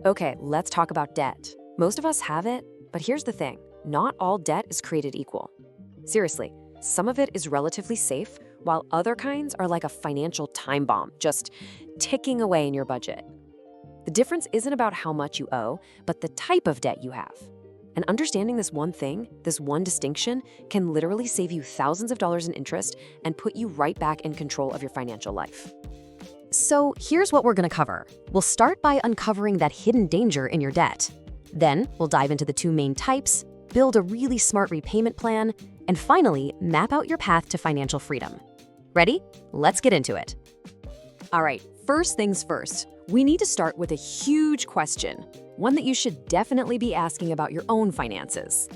Okay, let's talk about debt. Most of us have it, but here's the thing. Not all debt is created equal. Seriously, some of it is relatively safe, while other kinds are like a financial time bomb, just ticking away in your budget. The difference isn't about how much you owe, but the type of debt you have. And understanding this one thing, this one distinction, can literally save you thousands of dollars in interest and put you right back in control of your financial life. So here's what we're going to cover. We'll start by uncovering that hidden danger in your debt. Then we'll dive into the two main types, build a really smart repayment plan, and finally, map out your path to financial freedom. Ready? Let's get into it. All right, first things first. We need to start with a huge question, one that you should definitely be asking about your own finances.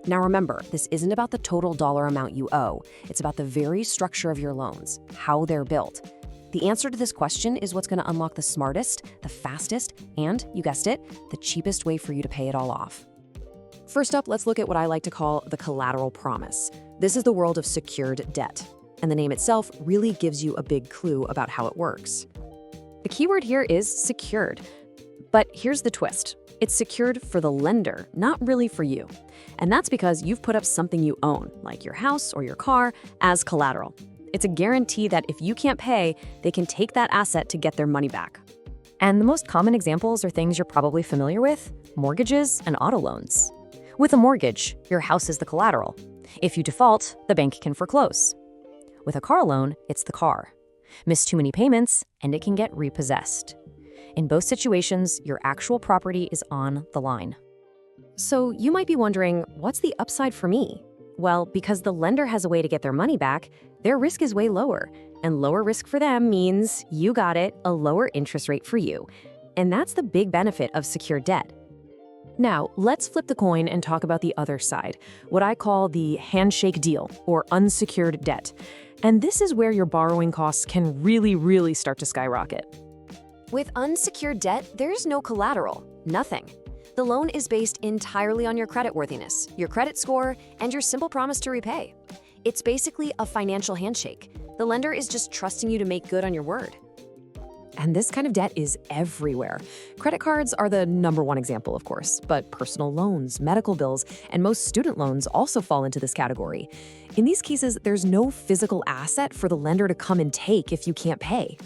Now remember, this isn't about the total dollar amount you owe. It's about the very structure of your loans, how they're built. The answer to this question is what's going to unlock the smartest, the fastest, and, you guessed it, the cheapest way for you to pay it all off. First up, let's look at what I like to call the collateral promise. This is the world of secured debt, and the name itself really gives you a big clue about how it works. The keyword here is secured, but here's the twist. It's secured for the lender, not really for you. And that's because you've put up something you own, like your house or your car, as collateral. It's a guarantee that if you can't pay, they can take that asset to get their money back. And the most common examples are things you're probably familiar with: mortgages and auto loans. With a mortgage, your house is the collateral. If you default, the bank can foreclose. With a car loan, it's the car. Miss too many payments, and it can get repossessed. In both situations, your actual property is on the line. So you might be wondering, what's the upside for me? Well, because the lender has a way to get their money back, their risk is way lower. And lower risk for them means, you got it, a lower interest rate for you. And that's the big benefit of secured debt. Now, let's flip the coin and talk about the other side, what I call the handshake deal, or unsecured debt. And this is where your borrowing costs can really start to skyrocket. With unsecured debt, there's no collateral, nothing. The loan is based entirely on your creditworthiness, your credit score, and your simple promise to repay. It's basically a financial handshake. The lender is just trusting you to make good on your word. And this kind of debt is everywhere. Credit cards are the #1 example, of course, but personal loans, medical bills, and most student loans also fall into this category. In these cases, there's no physical asset for the lender to come and take if you can't pay.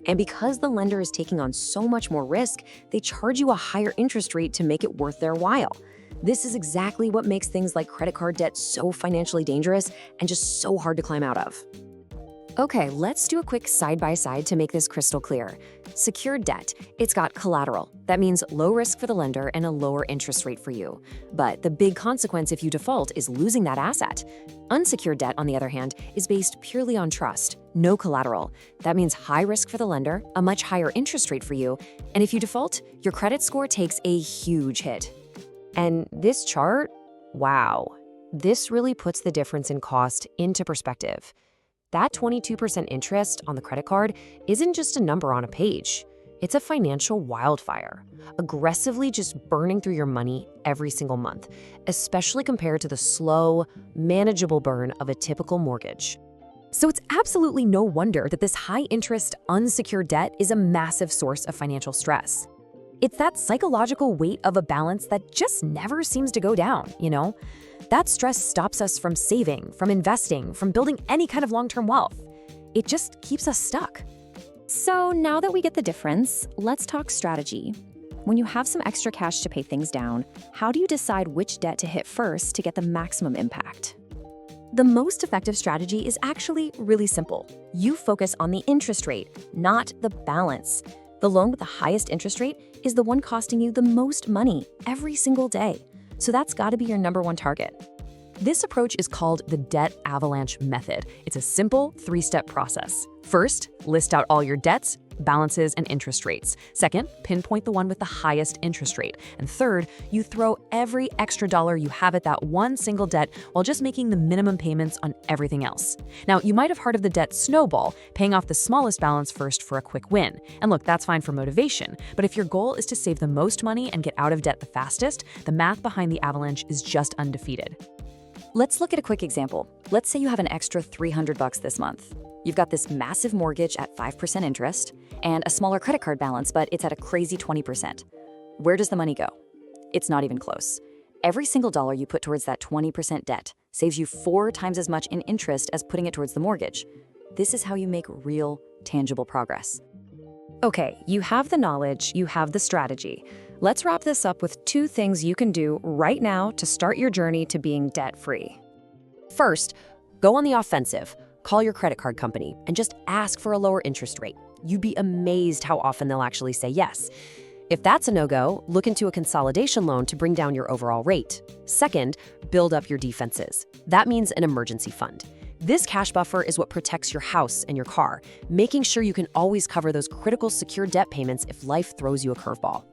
And because the lender is taking on so much more risk, they charge you a higher interest rate to make it worth their while. This is exactly what makes things like credit card debt so financially dangerous and just so hard to climb out of. Okay, let's do a quick side-by-side to make this crystal clear. Secured debt, it's got collateral. That means low risk for the lender and a lower interest rate for you. But the big consequence if you default is losing that asset. Unsecured debt, on the other hand, is based purely on trust, no collateral. That means high risk for the lender, a much higher interest rate for you, and if you default, your credit score takes a huge hit. And this chart, wow, this really puts the difference in cost into perspective. That 22% interest on the credit card isn't just a number on a page. It's a financial wildfire, aggressively just burning through your money every single month, especially compared to the slow, manageable burn of a typical mortgage. So it's absolutely no wonder that this high-interest, unsecured debt is a massive source of financial stress. It's that psychological weight of a balance that just never seems to go down, you know? That stress stops us from saving, from investing, from building any kind of long-term wealth. It just keeps us stuck. So now that we get the difference, let's talk strategy. When you have some extra cash to pay things down, how do you decide which debt to hit first to get the maximum impact? The most effective strategy is actually really simple. You focus on the interest rate, not the balance. The loan with the highest interest rate is the one costing you the most money every single day. So that's got to be your #1 target. This approach is called the debt avalanche method. It's a simple 3-step process. First, list out all your debts, balances, and interest rates. Second, pinpoint the one with the highest interest rate. And third, you throw every extra dollar you have at that one single debt while just making the minimum payments on everything else. Now, you might have heard of the debt snowball, paying off the smallest balance first for a quick win. And look, that's fine for motivation. But if your goal is to save the most money and get out of debt the fastest, the math behind the avalanche is just undefeated. Let's look at a quick example. Let's say you have an extra $300 this month. You've got this massive mortgage at 5% interest and a smaller credit card balance, but it's at a crazy 20%. Where does the money go? It's not even close. Every single dollar you put towards that 20% debt saves you 4 times as much in interest as putting it towards the mortgage. This is how you make real, tangible progress. Okay, you have the knowledge, you have the strategy. Let's wrap this up with 2 things you can do right now to start your journey to being debt-free. First, go on the offensive. Call your credit card company and just ask for a lower interest rate. You'd be amazed how often they'll actually say yes. If that's a no-go, look into a consolidation loan to bring down your overall rate. Second, build up your defenses. That means an emergency fund. This cash buffer is what protects your house and your car, making sure you can always cover those critical secured debt payments if life throws you a curveball.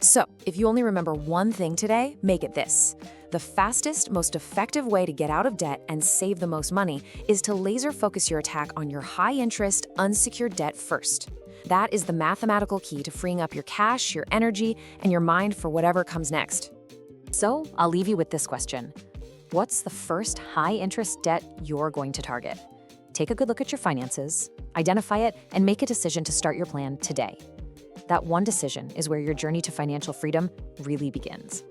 So, if you only remember one thing today, make it this. The fastest, most effective way to get out of debt and save the most money is to laser focus your attack on your high-interest, unsecured debt first. That is the mathematical key to freeing up your cash, your energy, and your mind for whatever comes next. So, I'll leave you with this question. What's the first high-interest debt you're going to target? Take a good look at your finances, identify it, and make a decision to start your plan today. That one decision is where your journey to financial freedom really begins.